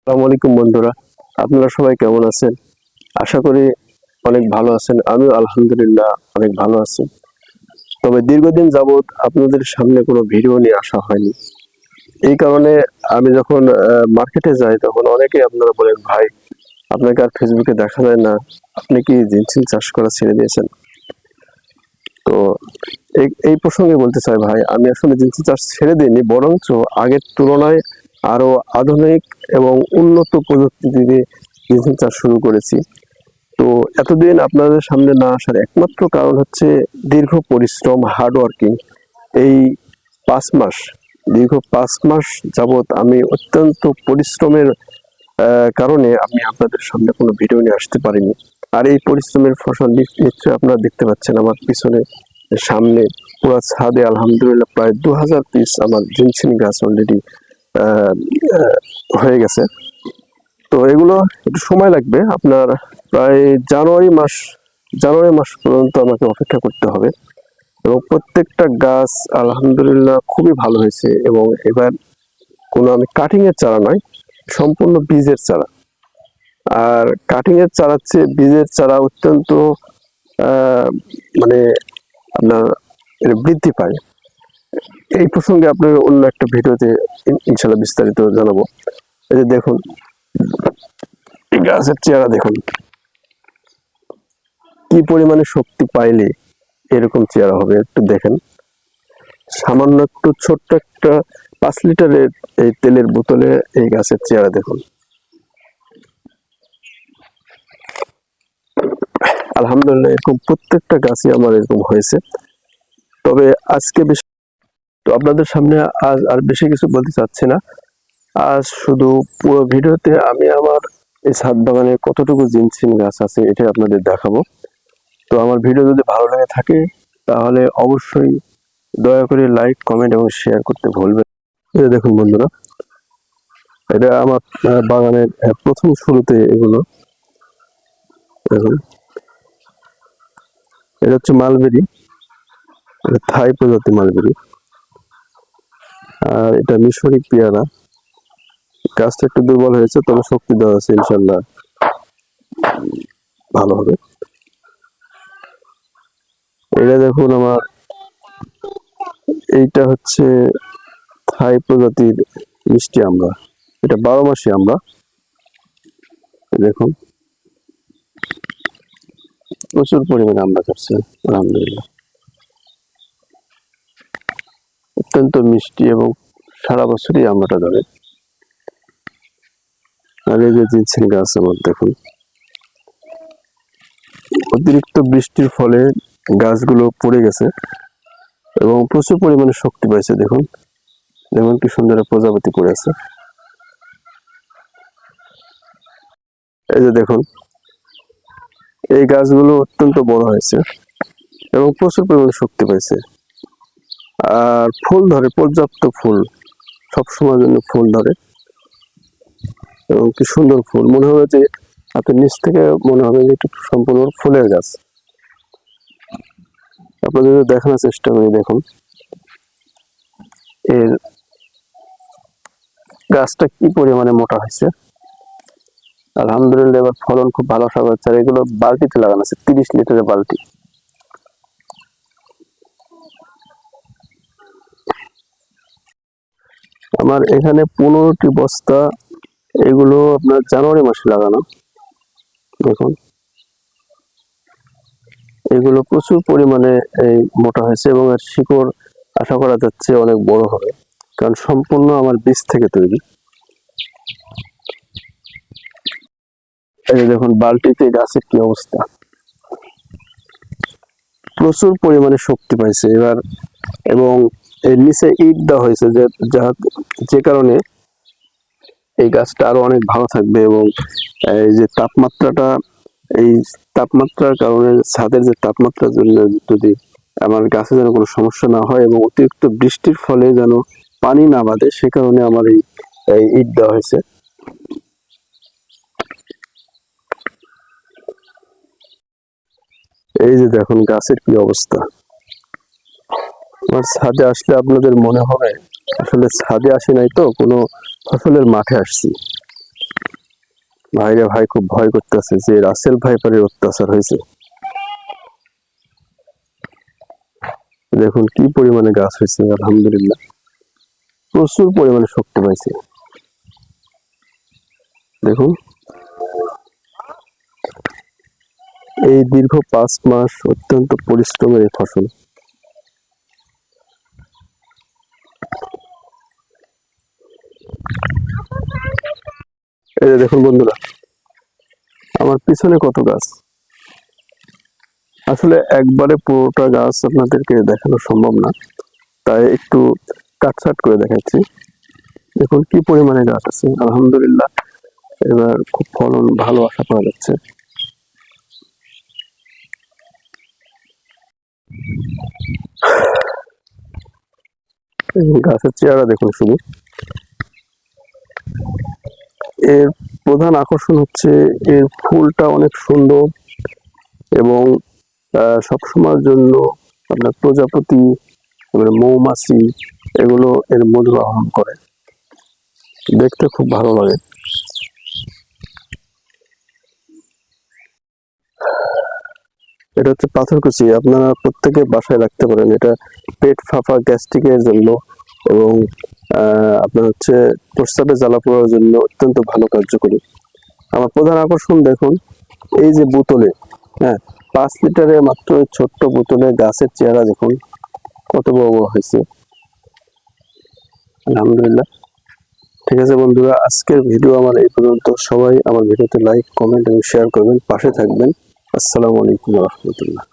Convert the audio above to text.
আসসালামু আলাইকুম বন্ধুরা, আপনারা সবাই কেমন আছেন? আশা করি অনেক ভালো আছেন। আমিও আলহামদুলিল্লাহ অনেক ভালো আছি। তবে দীর্ঘদিন যাবৎ আপনাদের সামনে কোনো ভিডিও নিয়ে আসা হয়নি। এই কারণে আমি যখন মার্কেটে যাই তখন অনেকেই আপনারা বলেন, ভাই আপনাকে আর ফেসবুকে দেখা যায় না, আপনি কি জিনসিন চাষ করা ছেড়ে দিয়েছেন? তো এই প্রসঙ্গে বলতে চাই ভাই, আমি আসলে জিনসিন চাষ ছেড়ে দিইনি, বরঞ্চ আগের তুলনায় আরো আধুনিক এবং উন্নত প্রযুক্তি দিয়ে জিনসিন চাষ শুরু করেছি। তো এতদিন আপনাদের সামনে না আসার একমাত্র কারণ হচ্ছে দীর্ঘ পরিশ্রম, হার্ড ওয়ার্কিং। এই 5 মাস, দীর্ঘ 5 মাস যাবৎ আমি অত্যন্ত পরিশ্রমের কারণে আমি আপনাদের সামনে কোনো ভিডিও নিয়ে আসতে পারিনি। আর এই পরিশ্রমের ফসল নিশ্চয়ই আপনারা দেখতে পাচ্ছেন আমার পিছনে, সামনে পুরো ছাদে আলহামদুলিল্লাহ প্রায় 2000 পিস আমার জিনসিন গাছ অলরেডি হয়ে গেছে। তো এগুলো একটু সময় লাগবে, আপনার প্রায় জানুয়ারি মাস পর্যন্ত আমাকে অপেক্ষা করতে হবে। এবং প্রত্যেকটা গাছ আলহামদুলিল্লাহ খুবই ভালো হয়েছে। এবং এবার কোনো আমি কাটিং এর চারা নয়, সম্পূর্ণ বীজের চারা। আর কাটিং এর চারার চেয়ে বীজের চারা অত্যন্ত মানে আপনার বৃদ্ধি পায়। এই প্রসঙ্গে আপনাকে অন্য একটা ভিডিওতে ইনশাল্লাহ বিস্তারিত জানাবো। এই যে দেখুন, গাছের চেহারা দেখুন, কি পরিমাণে শক্তি পাইলে এরকম চেহারা হবে একটু দেখেন। সামান্য একটু ছোট্ট একটা 5 লিটারের এই তেলের বোতলে এই গাছের চেহারা দেখুন। আলহামদুলিল্লাহ এরকম প্রত্যেকটা গাছই আমার এরকম হয়েছে। তবে আজকে বেশি তো আপনাদের সামনে আজ আর বেশি কিছু বলতে চাচ্ছি না। আজ শুধু পুরো ভিডিওতে আমি আমার এই ছাদ বাগানে কতটুকু জিনসিন গাছ আছে এটাই আপনাদের দেখাবো। তো আমার ভিডিও যদি ভালো লেগে থাকে তাহলে অবশ্যই দয়া করে লাইক, কমেন্ট এবং শেয়ার করতে ভুলবেন। এই দেখুন বন্ধুরা, এটা আমার বাগানের প্রথম শুরুতে এগুলো দেখুন। এটা হচ্ছে মালবেরি, এটা থাই প্রজাতি মালবেরি। আর এটা মিশরি পেয়ারা। গাছটা একটু দুর্বল হয়েছে, তবে শক্তি দেওয়া আছে, ইনশাল্লাহ ভালো হবে। এটা দেখুন আমার, এইটা হচ্ছে থাই প্রজাতির মিষ্টি আমরা, এটা 12 মাসি আমরা। দেখুন প্রচুর পরিমাণে আমরা ধরছে আলহামদুলিল্লাহ, অত্যন্ত মিষ্টি এবং সারা বছরই আমরাটা ধরে। আর এই যে জিনসিন গাছ আমার দেখুন, অতিরিক্ত বৃষ্টির ফলে গাছগুলো পড়ে গেছে এবং প্রচুর পরিমাণে শক্তি পাইছে। দেখুন যেমন কি সুন্দর প্রজাপতি পড়ে আছে। এই যে দেখুন, এই গাছগুলো অত্যন্ত বড় হয়েছে এবং প্রচুর পরিমাণে শক্তি পাইছে। আর ফুল ধরে, পর্যাপ্ত ফুল, সবসময়ের জন্য ফুল ধরে এবং কি সুন্দর ফুল। মনে হবে যে আপনার নিচ থেকে মনে হবে যে একটু সম্পূর্ণ ফুলের গাছ। আপনাদের যদি দেখানোর চেষ্টা করি, দেখুন এর গাছটা কি পরিমাণে মোটা হয়েছে। আলহামদুলিল্লাহ এবার ফলন খুব ভালো আশা করছে। আর এগুলো বালতিতে লাগানো আছে, 30 লিটারের বালতি। আমার এখানে 15টি বস্তা, এগুলো আপনার জানুয়ারি মাসে লাগানো। দেখুন এগুলো প্রচুর পরিমাণে এই মোটা হয়েছে এবং এর শিকড় আশা করা যাচ্ছে অনেক বড় হবে, কারণ সম্পূর্ণ আমার বীজ থেকে তৈরি। এই দেখুন বালতিতে গাছের কি অবস্থা, প্রচুর পরিমাণে শক্তি পাইছে এবার। এবং এর নিচে ইট দেওয়া হয়েছে, যে কারণে এই গাছটা আরো অনেক ভালো থাকবে। এবং এই যে তাপমাত্রাটা, এই তাপমাত্রার কারণে ছাদের যে তাপমাত্রার জন্য যদি আমার গাছে যেন কোনো সমস্যা না হয় এবং অতিরিক্ত বৃষ্টির ফলে যেন পানি না বাঁধে, সে কারণে আমার এই ইট দেওয়া হয়েছে। এই যে দেখুন গাছের কি অবস্থা। আমার ছাদে আসলে আপনাদের মনে হবে আসলে ছাদে আসি নাই তো, কোনো ফসলের মাঠে আসছি। ভাইরা ভাই খুব ভয় করতেছে যে রাসেল ভাইপারের অত্যাচার হয়েছে। দেখুন কি পরিমাণে গাছ হয়েছে, আলহামদুলিল্লাহ প্রচুর পরিমাণে শক্তি পাইছে। দেখুন এই দীর্ঘ 5 মাস অত্যন্ত পরিশ্রমের এই ফসল। এই যে দেখুন বন্ধুরা, আমার পিছনে কত গাছ। আসলে একবারে পুরোটা গাছ আপনাদেরকে দেখানো সম্ভব না, তাই একটু কাটছাট করে দেখাচ্ছি। দেখুন কি পরিমাণে গাছ আছে, আলহামদুলিল্লাহ এবার খুব ফলন ভালো আশা করা যাচ্ছে। গাছের চেহারা দেখুন শুধু। এর প্রধান আকর্ষণ হচ্ছে এর ফুলটা অনেক সুন্দর এবং সবসময়ের জন্য আপনার প্রজাপতি, মৌমাছি এগুলো এর মধু আহরণ করে, দেখতে খুব ভালো লাগে। এটা হচ্ছে পাথরকুচি, আপনারা প্রত্যেকে বাসায় রাখতে পারেন। এটা পেট ফাঁপা গ্যাস্ট্রিকের জন্য এবং আপনার হচ্ছে প্রস্রাবে জ্বালা পোড়ার জন্য অত্যন্ত ভালো কার্যকরী। আমার প্রধান আকর্ষণ দেখুন এই যে বোতলে, হ্যাঁ 5 লিটারের মাত্র ছোট্ট বোতলে গাছের চেহারা দেখুন কত বড় বড় হয়েছে, আলহামদুলিল্লাহ। ঠিক আছে বন্ধুরা, আজকের ভিডিও আমার এই পর্যন্ত। সবাই আমার ভিডিওতে লাইক, কমেন্ট এবং শেয়ার করবেন, পাশে থাকবেন। আসসালামু আলাইকুম ওয়া রাহমাতুল্লাহ।